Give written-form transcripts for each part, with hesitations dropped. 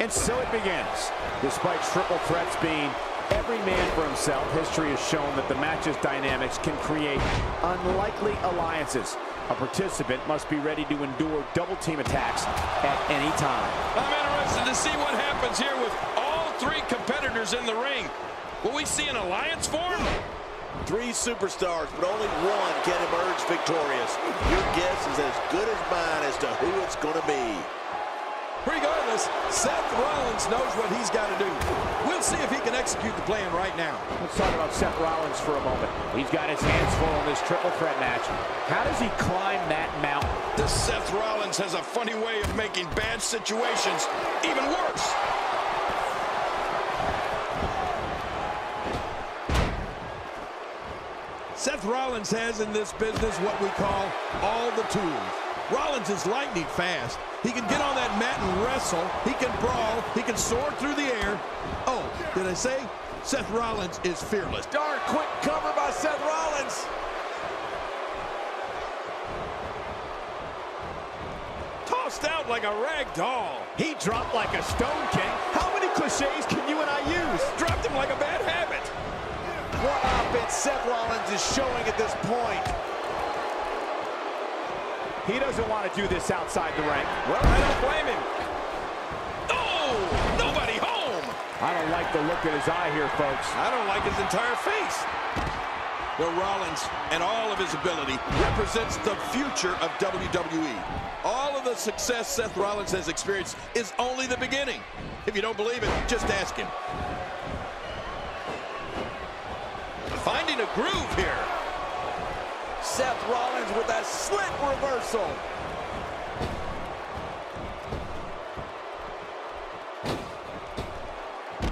And so it begins. Despite triple threats being every man for himself, history has shown that the match's dynamics can create unlikely alliances. A participant must be ready to endure double-team attacks at any time. I'm interested to see what happens here with all three competitors in the ring. Will we see an alliance form? Three superstars, but only one can emerge victorious. Your guess is as good as mine as to who it's going to be. Regardless, Seth Rollins knows what he's got to do. We'll see if he can execute the plan right now. Let's talk about Seth Rollins for a moment. He's got his hands full in this triple threat match. How does he climb that mountain? This Seth Rollins has a funny way of making bad situations even worse. Seth Rollins has in this business what we call all the tools. Rollins is lightning fast. He can get on that mat and wrestle. He can brawl. He can soar through the air. Oh, did I say? Seth Rollins is fearless. Darn quick cover by Seth Rollins. Tossed out like a rag doll. He dropped like a stone king. How many cliches can you and I use? Dropped him like a bad habit. What offense Seth Rollins is showing at this point. He doesn't want to do this outside the ring. Well, I don't blame him. Oh, nobody home. I don't like the look in his eye here, folks. I don't like his entire face. Well, Rollins and all of his ability represents the future of WWE. All of the success Seth Rollins has experienced is only the beginning. If you don't believe it, just ask him. Finding a groove here. Seth Rollins with a slick reversal.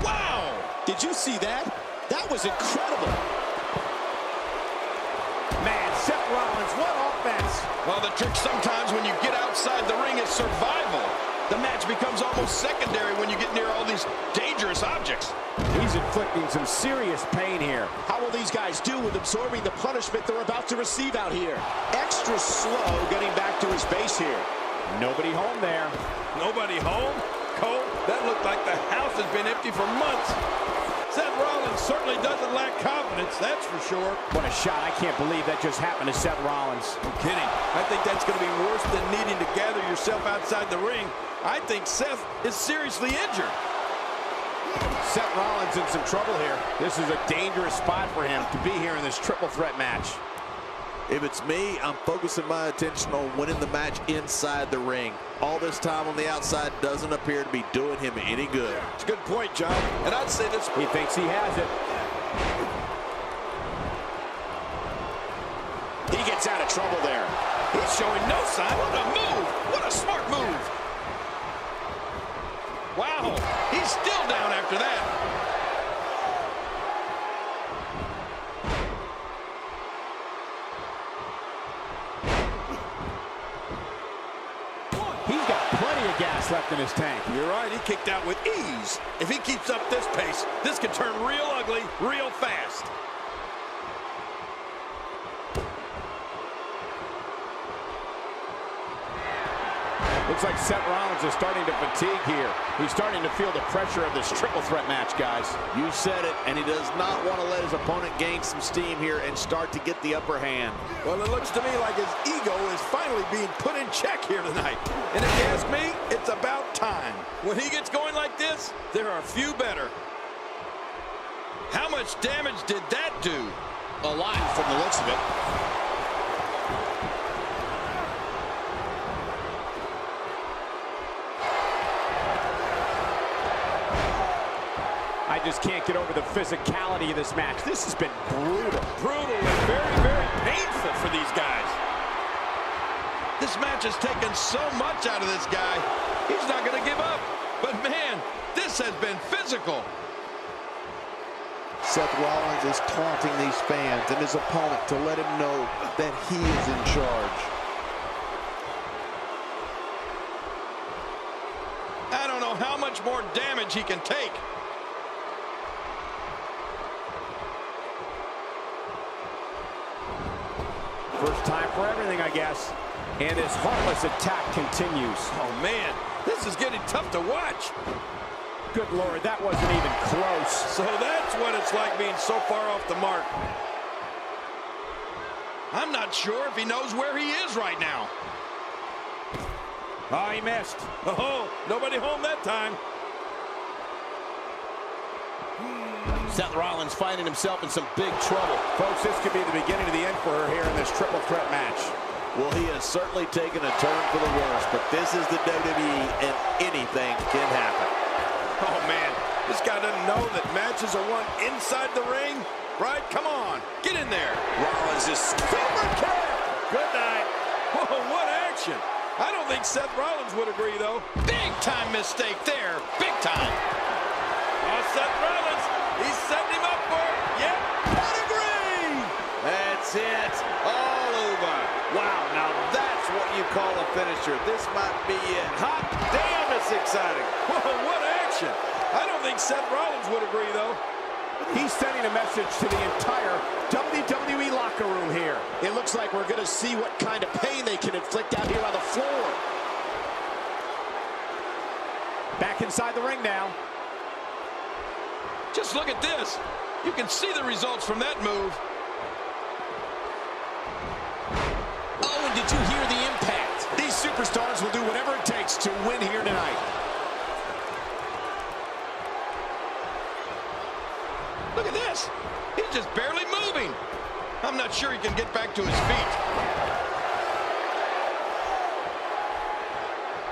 Wow! Did you see that? That was incredible. Man, Seth Rollins, what offense! Well, the trick sometimes when you get outside the ring is survival. The match becomes almost secondary when you get near all these dangerous objects. He's inflicting some serious pain here. How will these guys do with absorbing the punishment they're about to receive out here? Extra slow getting back to his base here. Nobody home there. Nobody home? Cole, that looked like the house has been empty for months. Seth Rollins certainly doesn't lack confidence, that's for sure. What a shot. I can't believe that just happened to Seth Rollins. I'm kidding. I think that's going to be worse than needing to gather yourself outside the ring. I think Seth is seriously injured. Seth Rollins in some trouble here. This is a dangerous spot for him to be here in this triple threat match. If it's me, I'm focusing my attention on winning the match inside the ring. All this time on the outside doesn't appear to be doing him any good. It's a good point, John. And I'd say this. He thinks he has it. He gets out of trouble there. He's showing no sign. What a move. What a smart move. Wow. He's still down after that. He's got plenty of gas left in his tank. You're right. He kicked out with ease. If he keeps up this pace, this could turn real ugly real fast. Looks like Seth Rollins is starting to fatigue here. He's starting to feel the pressure of this triple threat match, guys. You said it, and he does not want to let his opponent gain some steam here and start to get the upper hand. Well, it looks to me like his ego is finally being put in check here tonight. And if you ask me, it's about time. When he gets going like this, there are few better. How much damage did that do? A lot from the looks of it. I just can't get over the physicality of this match. This has been brutal. Brutal and very, very painful for these guys. This match has taken so much out of this guy. He's not going to give up. But man, this has been physical. Seth Rollins is taunting these fans and his opponent to let him know that he is in charge. I don't know how much more damage he can take. First time for everything, I guess. And this heartless attack continues. Oh, man. This is getting tough to watch. Good Lord, that wasn't even close. So that's what it's like being so far off the mark. I'm not sure if he knows where he is right now. Oh, he missed. Oh, nobody home that time. Seth Rollins finding himself in some big trouble. Folks, this could be the beginning of the end for her here in this triple threat match. Well, he has certainly taken a turn for the worse, but this is the WWE, and anything can happen. Oh, man, this guy doesn't know that matches are won inside the ring, right? Come on, get in there. Rollins is super kick. Good night. Whoa, what action. I don't think Seth Rollins would agree, though. Big time mistake there, big time. Oh, Seth Rollins, he's setting him up for it. Yep, pedigree. That's it, all over. Wow, now that's what you call a finisher. This might be it. Hot damn, it's exciting. Whoa, what action. I don't think Seth Rollins would agree, though. He's sending a message to the entire WWE locker room here. It looks like we're going to see what kind of pain they can inflict out here on the floor. Back inside the ring now. Just look at this. You can see the results from that move. Oh, and did you hear the impact? These superstars will do whatever it takes to win here tonight. Look at this. He's just barely moving. I'm not sure he can get back to his feet.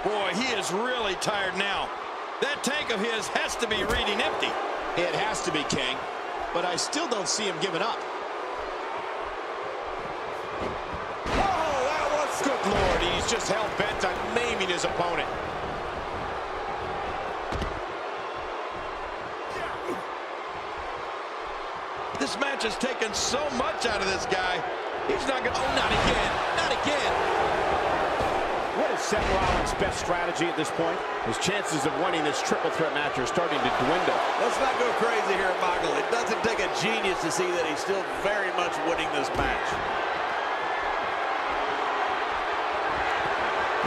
Boy, he is really tired now. That tank of his has to be reading empty. It has to be, King, but I still don't see him giving up. Whoa, that was... Good Lord, he's just hell-bent on maiming his opponent. This match has taken so much out of this guy. He's not gonna... Oh, not again. Not again. What is Seth Rollins' best strategy at this point? His chances of winning this triple threat match are starting to dwindle. Let's not go crazy here, Michael. It doesn't take a genius to see that he's still very much winning this match.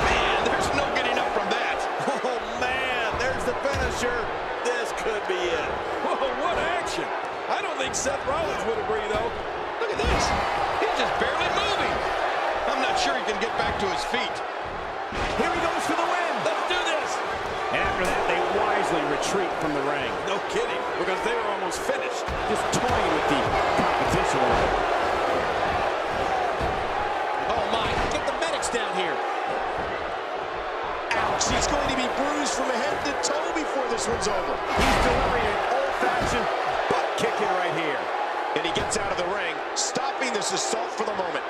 Man, there's no getting up from that. Oh, man, there's the finisher. This could be it. Whoa, what action. I don't think Seth Rollins would agree, though. Look at this. He's just barely moving. I'm not sure he can get back to his feet. Here he goes for the win. Let's do this. And after that, they wisely retreat from the ring. No kidding, because they were almost finished. Just toying with the competition. Oh, my. Get the medics down here. Ouch. He's going to be bruised from head to toe before this one's over. He's delivering an old-fashioned butt kicking right here. And he gets out of the ring, stopping this assault for the moment.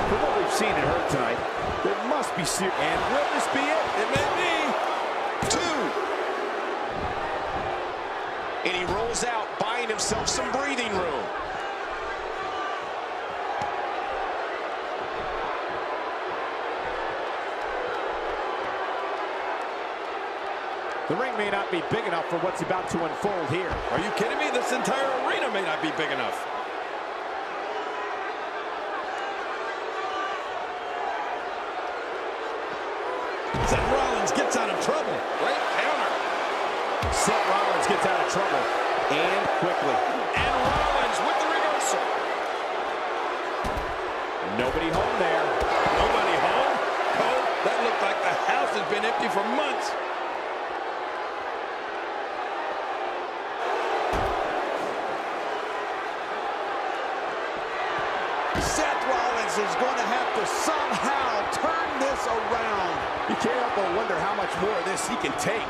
From what we've seen and heard tonight, there must be serious. And will this be it? It may be. 2. And he rolls out, buying himself some breathing room. The ring may not be big enough for what's about to unfold here. Are you kidding me? This entire arena may not be big enough. Seth Rollins gets out of trouble. Great counter. Seth Rollins gets out of trouble, and quickly. And Rollins with the reversal. Nobody home there. Nobody home? Oh, that looked like the house has been empty for months. Seth Rollins is going to have to somehow turn this around. You can't help but wonder how much more of this he can take.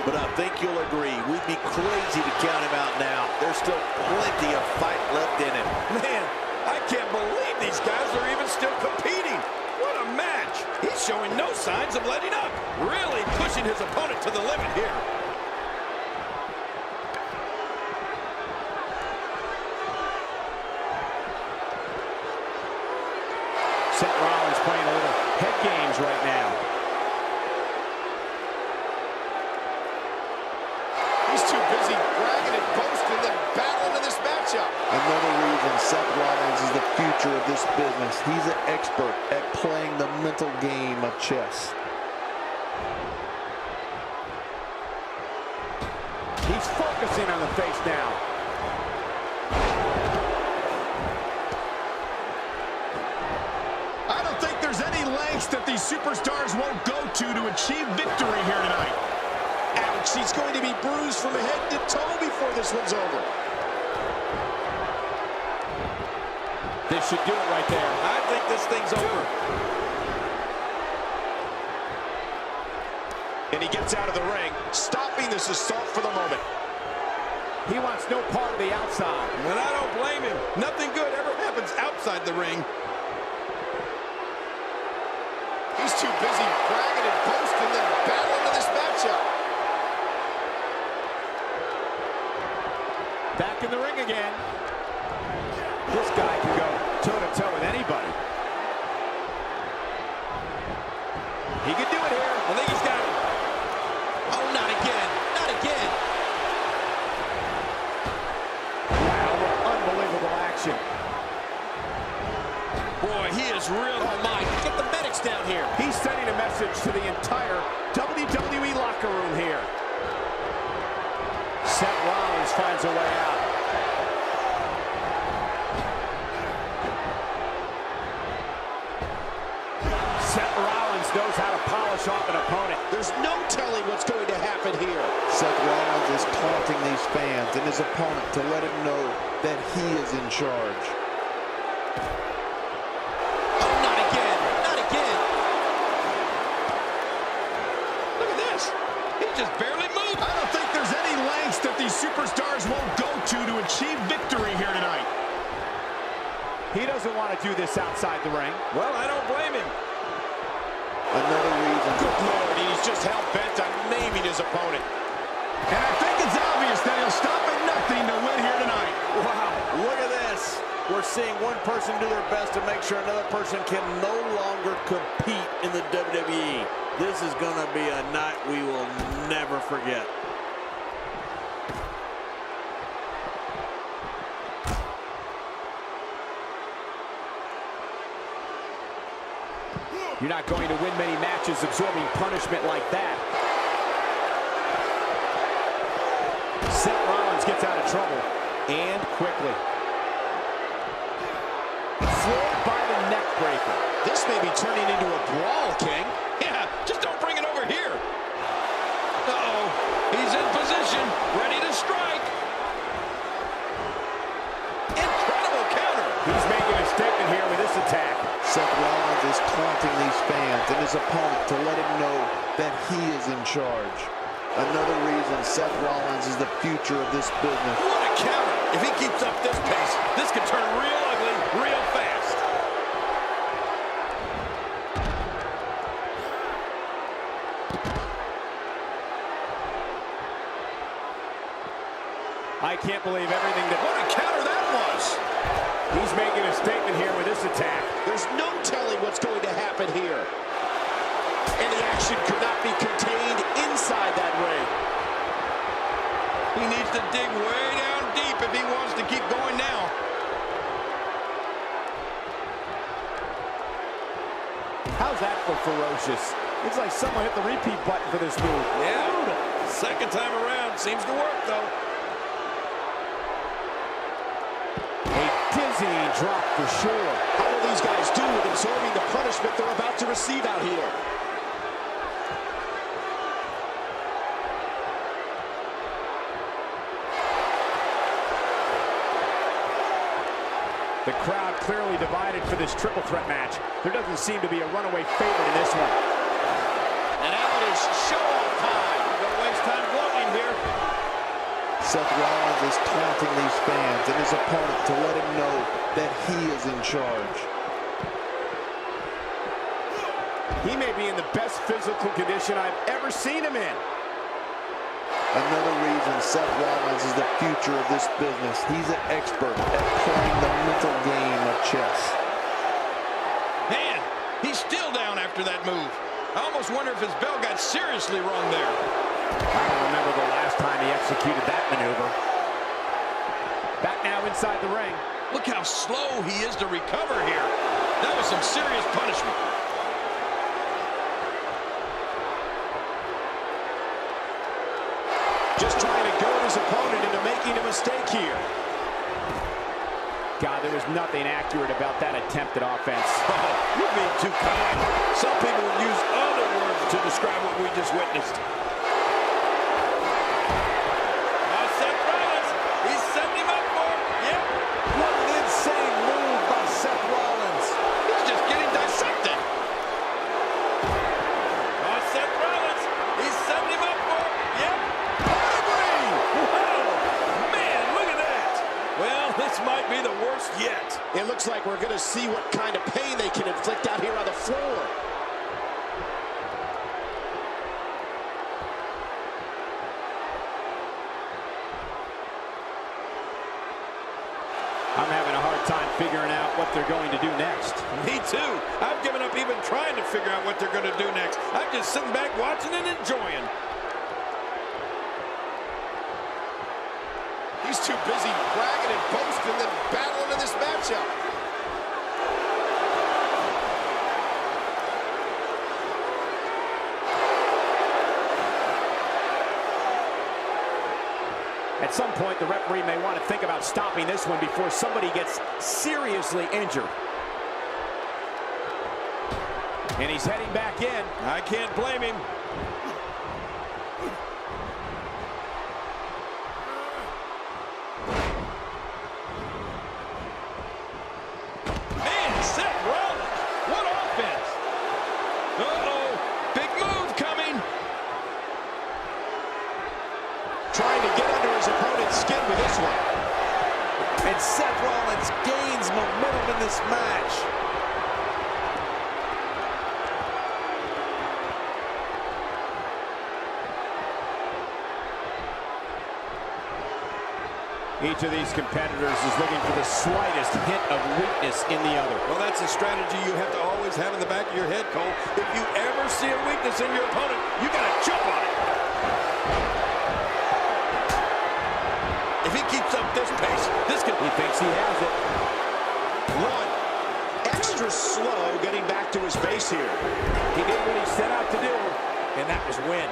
But I think you'll agree, we'd be crazy to count him out now. There's still plenty of fight left in him. Man, I can't believe these guys are even still competing. What a match. He's showing no signs of letting up. Really pushing his opponent to the limit here. Seth Rollins playing a little head games right now. He's too busy bragging and boasting than battling in this matchup. Another reason Seth Rollins is the future of this business. He's an expert at playing the mental game of chess. He's focusing on the face now. I don't think there's any lengths that these superstars won't go to achieve victory here tonight. Ouch, he's going to be bruised from head to toe before this one's over. This should do it right there. I think this thing's over. And he gets out of the ring, stopping this assault for the moment. He wants no part of the outside. And I don't blame him. Nothing good ever happens outside the ring. He's too busy bragging and boasting than battling to this matchup. Back in the ring again. This guy can go toe-to-toe with anybody. He can do it here. I think he's got it. Oh, not again. Not again. Wow, what unbelievable action. Boy, he is real. Oh, my. Get the medics down here. He's sending a message to the entire WWE locker room here. Seth Rollins finds a way out. Seth Rollins knows how to polish off an opponent. There's no telling what's going to happen here. Seth Rollins is taunting these fans and his opponent to let him know that he is in charge. Oh, not again. Not again. Look at this. He just barely moved. I don't think there's any lengths that these superstars won't go to achieve victory here tonight. He doesn't want to do this outside the ring. Well, I don't blame him. Another reason. Good Lord, he's just hell-bent on maiming his opponent. And I think it's obvious that he'll stop at nothing to win here tonight. Wow, look at this. We're seeing one person do their best to make sure another person can no longer compete in the WWE. This is going to be a night we will never forget. You're not going to win many matches absorbing punishment like that. Seth Rollins gets out of trouble, and quickly. Floored by the neck breaker. This may be turning into a brawl, King. Yeah, just don't bring it over here. Uh-oh. He's in position, ready to strike. Incredible counter. He's making a statement here with this attack. Seth Rollins is taunting these fans and his opponent to let him know that he is in charge. Another reason Seth Rollins is the future of this business. What a counter. If he keeps up this pace, this could turn real ugly real fast. I can't believe everything that... What a counter that was. He's making a statement here with this attack. There's no telling what's going to happen here. And the action could not be contained inside that ring. He needs to dig way down deep if he wants to keep going now. How's that for ferocious? Looks like someone hit the repeat button for this move. Yeah, second time around seems to work though. A dizzying drop for sure. How will these guys do with absorbing the punishment they're about to receive out here? The crowd clearly divided for this triple threat match. There doesn't seem to be a runaway favorite in this one. And now it is show-off time. Don't waste time gloating here. Seth Rollins is taunting these fans and his opponent to let him know that he is in charge. He may be in the best physical condition I've ever seen him in. Another reason Seth Rollins is the future of this business. He's an expert at playing the mental game of chess. Man, he's still down after that move. I almost wonder if his bell got seriously wrong there. I don't remember the last time he executed that maneuver. Back now inside the ring. Look how slow he is to recover here. That was some serious punishment. Just trying to go to making a mistake here. God, there was nothing accurate about that attempted offense. You're being too kind. Some people would use other words to describe what we just witnessed. Now Seth Rollins, he's setting him up for it. Yep. What an insane move by Seth Rollins. He's just getting dissected. Now Seth Rollins, he's setting him up for it. Yep. Wow. Man, look at that. Well, this might be the worst yet. It looks like we're going to see what kind of pain they can inflict out here on the floor. I'm having a hard time figuring out what they're going to do next. Me too. I've given up even trying to figure out what they're going to do next. I'm just sitting back watching and enjoying. He's too busy bragging and boasting than battling in this matchup. At some point, the referee may want to think about stopping this one before somebody gets seriously injured. And he's heading back in. I can't blame him. Man, Seth Rollins, what offense. Uh-oh, big move coming. Trying to get under his opponent's skin with this one. And Seth Rollins gains momentum in this match. Each of these competitors is looking for the slightest hint of weakness in the other. Well, that's a strategy you have to always have in the back of your head, Cole. If you ever see a weakness in your opponent, you got to jump on it. If he keeps up this pace, this could... He thinks he has it. One, extra slow getting back to his base here. He did what he set out to do, And that was win.